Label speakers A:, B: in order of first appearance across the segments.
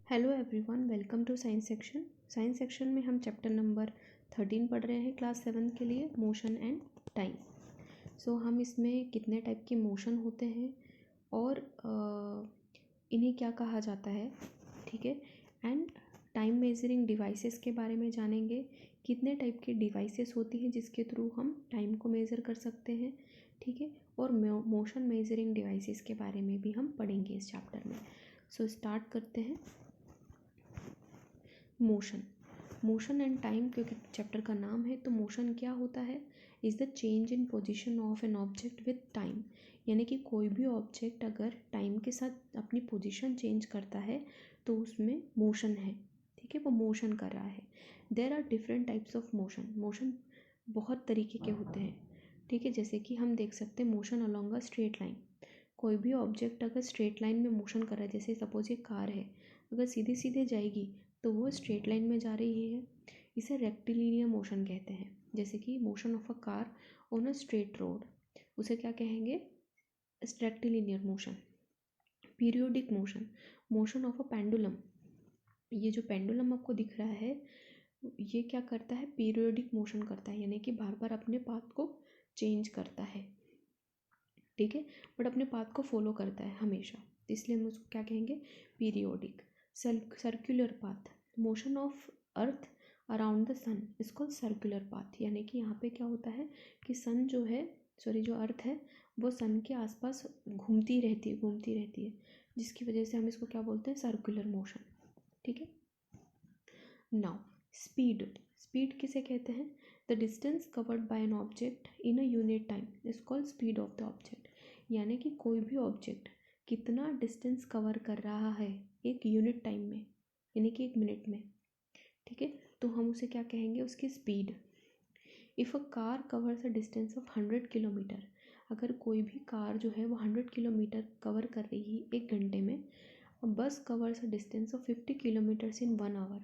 A: Hello everyone, welcome to science section. Science section में हम chapter number 13 पढ़ रहे हैं क्लास 7 के लिए, मोशन एंड टाइम। सो हम इसमें कितने टाइप के मोशन होते हैं और इन्हें क्या कहा जाता है, ठीक है। एंड टाइम मेजरिंग डिवाइसेस के बारे में जानेंगे, कितने टाइप की डिवाइसेस होती हैं जिसके थ्रू हम टाइम को मेज़र कर सकते हैं, ठीक है। और मोशन मेजरिंग डिवाइसेस के बारे में भी हम पढ़ेंगे इस चैप्टर में। सो स्टार्ट करते हैं। मोशन एंड टाइम, क्योंकि चैप्टर का नाम है, तो मोशन क्या होता है, is the change in position of an object with time. यानी कि कोई भी ऑब्जेक्ट अगर टाइम के साथ अपनी पोजीशन चेंज करता है तो उसमें मोशन है, ठीक है, वो मोशन कर रहा है। There are different types of motion बहुत तरीके के होते हैं, ठीक है। जैसे कि हम देख सकते हैं motion along a straight line. कोई भी ऑब्जेक्ट अगर स्ट्रेट लाइन में मोशन कर रहा है, जैसे सपोज ये कार है, अगर सीधे सीधे जाएगी तो वो स्ट्रेट लाइन में जा रही है, इसे रेक्टिलिनियर मोशन कहते हैं। जैसे कि motion of a car on a straight road, उसे क्या कहेंगे, rectilinear motion. Periodic motion of a pendulum, ये जो पेंडुलम आपको दिख रहा है ये क्या करता है, पीरियोडिक मोशन करता है, यानी कि बार बार अपने पाथ को चेंज करता है, ठीक है, बट अपने पाथ को फॉलो करता है हमेशा, इसलिए हम उसको क्या कहेंगे, periodic. Circular path, motion of earth around the sun is called circular path. यानी कि यहाँ पे क्या होता है कि सन जो है, जो अर्थ है वो सन के आसपास घूमती रहती है, जिसकी वजह से हम इसको क्या बोलते हैं, सर्कुलर मोशन, ठीक है। नाउ स्पीड किसे कहते हैं, the distance covered bye an object in a unit time is called speed of the object. यानी कि कोई भी ऑब्जेक्ट कितना डिस्टेंस कवर कर रहा है एक यूनिट टाइम में, यानी कि 1 मिनट में, ठीक है, तो हम उसे क्या कहेंगे, उसकी speed. If a car covers a distance of 100 kilometre, अगर कोई भी कार जो है वो 100 किलोमीटर कवर कर रही है 1 घंटे में, bus covers a distance of 50 kilometres in 1 hour,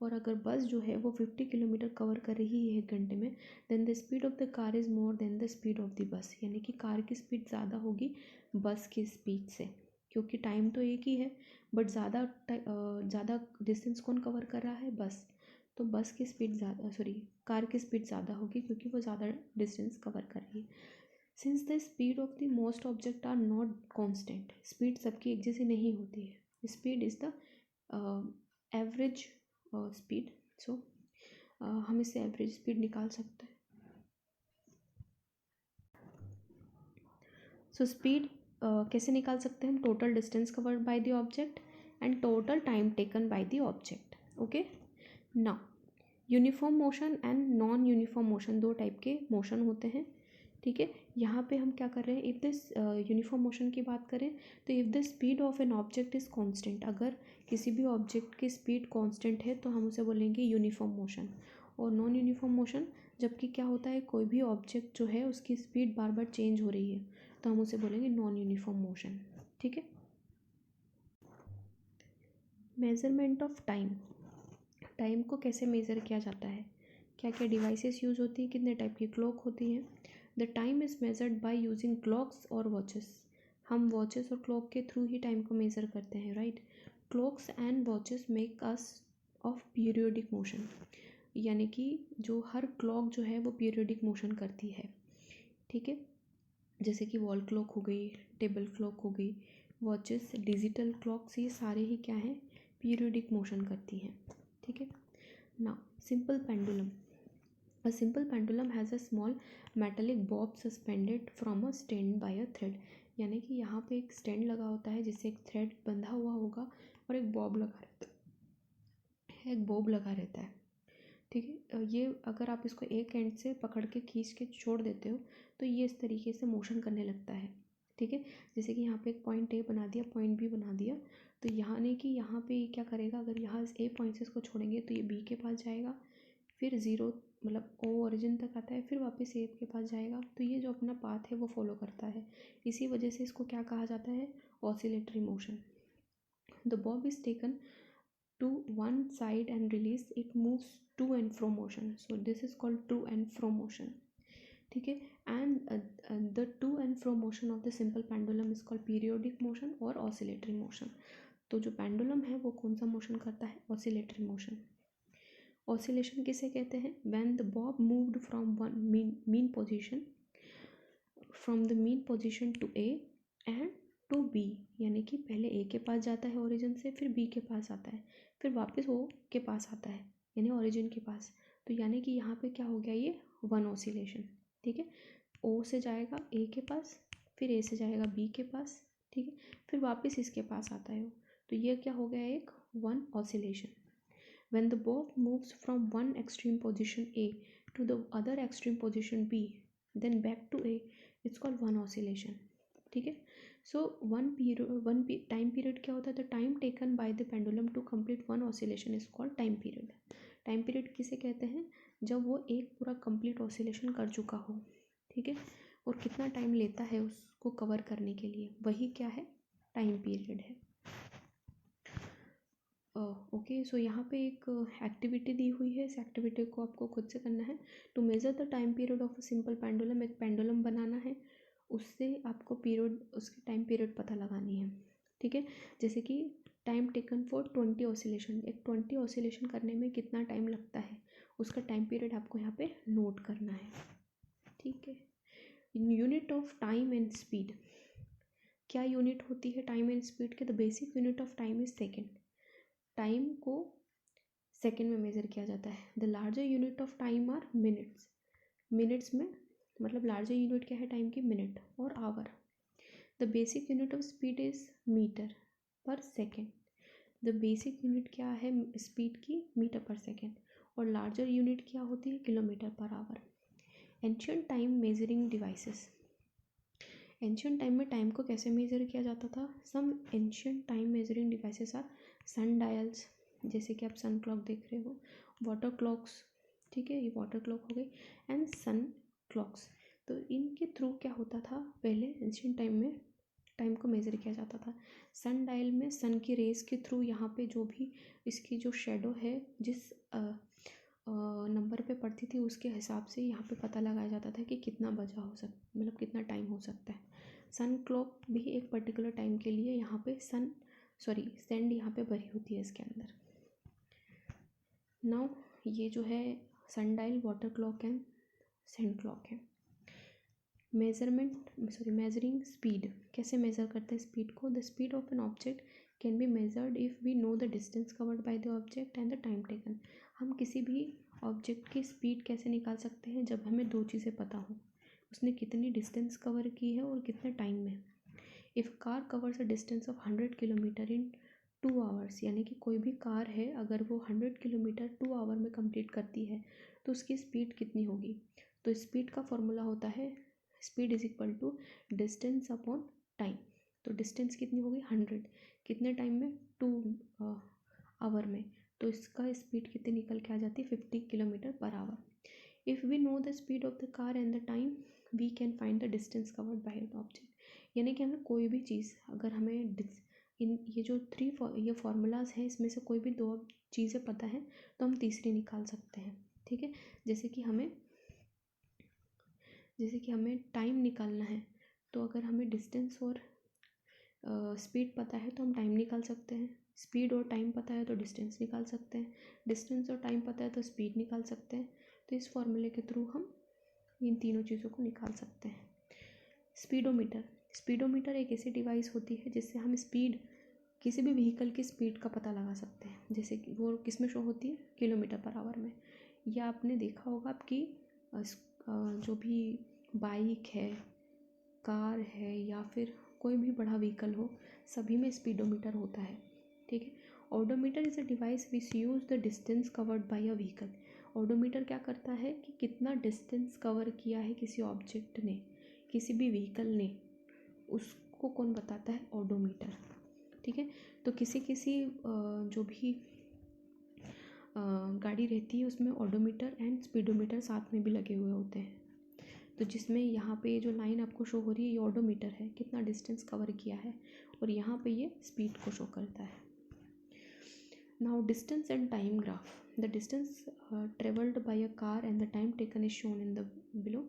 A: और अगर बस जो है वो 50 किलोमीटर कवर कर रही है 1 घंटे में, then the speed of the car is more than the speed of the bus. यानी कि कार की स्पीड ज़्यादा होगी बस की स्पीड से, क्योंकि टाइम तो एक ही है, बट ज़्यादा डिस्टेंस कौन कवर कर रहा है, बस। तो बस की स्पीड ज़्यादा, कार की स्पीड ज़्यादा होगी क्योंकि वो ज़्यादा डिस्टेंस कवर कर रही है। Since the speed of the most object are not constant, speed सबकी एक जैसी नहीं होती है, speed is the average speed. So हम इससे एवरेज स्पीड निकाल सकते हैं। सो स्पीड कैसे निकाल सकते हैं हम, total distance covered by the object and total time taken by the object, okay. Now uniform motion and non uniform motion, दो टाइप के मोशन होते हैं, ठीक है। यहाँ पे हम क्या कर रहे हैं, इफ़ दिस यूनिफॉर्म मोशन की बात करें तो if the speed of an object is constant, अगर किसी भी ऑब्जेक्ट की स्पीड कांस्टेंट है तो हम उसे बोलेंगे यूनिफॉर्म मोशन। और नॉन यूनिफॉर्म मोशन, जबकि क्या होता है, कोई भी ऑब्जेक्ट जो है उसकी स्पीड बार बार चेंज हो रही है तो हम उसे बोलेंगे नॉन यूनिफॉर्म मोशन, ठीक है। मेजरमेंट ऑफ टाइम को कैसे मेज़र किया जाता है, क्या क्या डिवाइसेस यूज़ होती हैं, कितने टाइप की क्लॉक होती हैं। The time is measured by using clocks और वॉचेस, हम वॉचेस और क्लॉक के थ्रू ही टाइम को मेज़र करते हैं, right. Clocks and watches make us of periodic motion, यानी कि जो हर क्लॉक जो है वो पीरियोडिक मोशन करती है, ठीक है। जैसे कि वॉल क्लॉक हो गई, टेबल क्लॉक हो गई, वॉचेस, डिजिटल क्लॉक्स, ये सारे ही क्या हैं, पीरियोडिक मोशन करती हैं, ठीक है। Now simple pendulum, a simple pendulum has a small metallic bob suspended from a stand by a thread। यानी कि यहाँ पे एक स्टैंड लगा होता है जिससे एक थ्रेड बंधा हुआ होगा और एक बॉब लगा रहता है, ठीक है। ये अगर आप इसको एक एंड से पकड़ के खींच के छोड़ देते हो तो ये इस तरीके से मोशन करने लगता है, ठीक है। जैसे कि यहाँ पे एक पॉइंट ए बना दिया, पॉइंट बी बना दिया, तो यहाँ नहीं कि यहाँ पे क्या करेगा, अगर यहाँ ए पॉइंट से इसको छोड़ेंगे तो ये बी के पास जाएगा, फिर ज़ीरो मतलब ओ ओरिजिन तक आता है, फिर वापस ए के पास जाएगा, तो ये जो अपना पाथ है वो फॉलो करता है। इसी वजह से इसको क्या कहा जाता है, oscillatory motion. The Bob is taken to one side and release, it moves to and fro motion, so this is called to and fro motion, ठीक है। And the two and fro motion of the simple pendulum is called periodic motion और oscillatory motion. तो जो pendulum है वो कौन सा motion करता है? Oscillatory motion. ऑसिलेशन किसे कहते हैं? When the bob moved from one mean position from the mean position to A and to B, यानी कि पहले ए के पास जाता है ओरिजिन से, फिर बी के पास आता है, फिर वापस ओ के पास आता है, यानी ओरिजिन के पास। तो यानी कि यहाँ पे क्या हो गया, ये वन ऑसिलेशन। ठीक है, ओ से जाएगा ए के पास, फिर ए से जाएगा बी के पास, ठीक है, फिर वापस इसके पास आता है वो। तो ये क्या हो गया, एक one oscillation. When the bob moves from one extreme position A to the other extreme position B then back to A, it's called one oscillation. ठीक है, सो वन टाइम पीरियड क्या होता है? The time taken by the pendulum to complete one oscillation is called time period. Time period किसे कहते हैं? जब वो एक पूरा कंप्लीट ऑसिलेशन कर चुका हो। ठीक है, और कितना टाइम लेता है उसको कवर करने के लिए, वही क्या है, टाइम पीरियड है। ओके, सो यहाँ पे एक एक्टिविटी दी हुई है, इस एक्टिविटी को आपको खुद से करना है। To measure the time period of a simple pendulum, एक पेंडुलम बनाना है, उससे आपको पीरियड, उसकी टाइम पीरियड पता लगानी है। ठीक है, जैसे कि टाइम टेकन फॉर 20 ऑसिलेशन, एक 20 ऑसिलेशन करने में कितना टाइम लगता है, उसका टाइम पीरियड आपको यहाँ पे नोट करना है। ठीक है, unit of time and speed, क्या यूनिट होती है टाइम एंड स्पीड के? The basic unit of time is second. Time को सेकेंड में मेज़र किया जाता है। The larger unit of time are minutes. Minutes में मतलब लार्जर यूनिट क्या है टाइम की? मिनट और hour. The basic unit of speed is metre per second. The basic unit क्या है स्पीड की? Metre per second. और लार्जर यूनिट क्या होती है? Kilometre per hour. Ancient time measuring devices, ancient time में टाइम को कैसे मेज़र किया जाता था? Some ancient time measuring devices are sundials, जैसे कि आप सन क्लॉक देख रहे हो, वाटर क्लॉक्स, ठीक है, ये वाटर क्लॉक हो गई, एंड सन क्लॉक्स। तो इनके थ्रू क्या होता था, पहले एंशियंट टाइम में टाइम को मेज़र किया जाता था। सन डायल में सन की रेस के थ्रू यहाँ पे जो भी इसकी जो शेडो है जिस नंबर पे पड़ती थी उसके हिसाब से यहाँ पे पता लगाया जाता था कि कितना बजा हो सकता, मतलब कितना टाइम हो सकता है। सन क्लॉक भी एक पर्टिकुलर टाइम के लिए यहाँ पे सेंड यहाँ पे भरी होती है इसके अंदर। नाउ ये जो है sundial, water clock and sand clock है। मेजरिंग स्पीड, कैसे मेज़र करते हैं स्पीड को? The speed of an object can be measured if we know the distance covered by the object and the time taken. हम किसी भी object की speed कैसे निकाल सकते हैं? जब हमें दो चीज़ें पता हो, उसने कितनी डिस्टेंस कवर की है और कितने टाइम में। If car covers a distance of 100 kilometre in 2 hours, यानी कि कोई भी कार है अगर वो 100 किलोमीटर 2 आवर में कंप्लीट करती है तो उसकी स्पीड कितनी होगी? तो स्पीड का फॉर्मूला होता है speed is equal to distance upon time. तो डिस्टेंस कितनी होगी? 100, कितने टाइम में? 2 आवर में। तो इसका स्पीड कितनी निकल के आ जाती है? 50 kilometre per hour. If we know the speed of the car and the time we can find the distance covered by the object. यानी कि हमें कोई भी चीज़, अगर हमें ये जो ये फार्मूलाज हैं इसमें से कोई भी दो चीज़ें पता है तो हम तीसरी निकाल सकते हैं। ठीक है, जैसे कि हमें टाइम निकालना है, तो अगर हमें डिस्टेंस और स्पीड पता है तो हम टाइम निकाल सकते हैं। स्पीड और टाइम पता है तो डिस्टेंस निकाल सकते हैं। डिस्टेंस और टाइम पता है तो स्पीड निकाल सकते हैं। तो इस फॉर्मूले के थ्रू हम इन तीनों चीज़ों को निकाल सकते हैं। स्पीडोमीटर एक ऐसी डिवाइस होती है जिससे हम स्पीड, किसी भी व्हीकल की स्पीड का पता लगा सकते हैं। जैसे कि वो किस में शो होती है? किलोमीटर पर आवर में। या आपने देखा होगा आपकी जो भी बाइक है, कार है, या फिर कोई भी बड़ा व्हीकल हो, सभी में स्पीडोमीटर होता है। ठीक है, odometer is a device which use the distance covered bye a vehicle. Odometer क्या करता है कि कितना डिस्टेंस कवर किया है किसी ऑब्जेक्ट ने, किसी भी व्हीकल ने, उसको कौन बताता है? ओडोमीटर। ठीक है, तो किसी जो भी गाड़ी रहती है उसमें ओडोमीटर एंड स्पीडोमीटर साथ में भी लगे हुए होते हैं। तो जिसमें यहाँ पे जो लाइन आपको शो हो रही है ये ओडोमीटर है, कितना डिस्टेंस कवर किया है, और यहाँ पे ये स्पीड को शो करता है। Now distance and time graph. The distance travelled by a car and the time taken is shown in the below.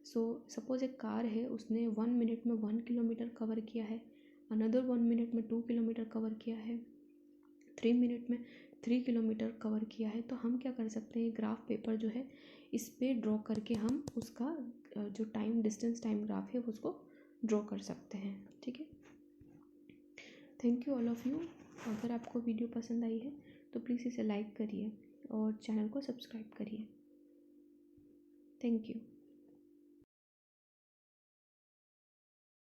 A: So suppose एक कार है, उसने 1 मिनट में 1 किलोमीटर कवर किया है, अनदर 1 मिनट में 2 किलोमीटर कवर किया है, 3 मिनट में 3 किलोमीटर कवर किया है। तो हम क्या कर सकते हैं, ग्राफ पेपर जो है इस पे ड्रॉ करके हम उसका जो टाइम डिस्टेंस टाइम ग्राफ है उसको ड्रॉ कर सकते हैं। ठीक है, thank you all of you. अगर आपको वीडियो पसंद आई है तो प्लीज़ इसे लाइक करिए और चैनल को सब्सक्राइब करिए। Thank you.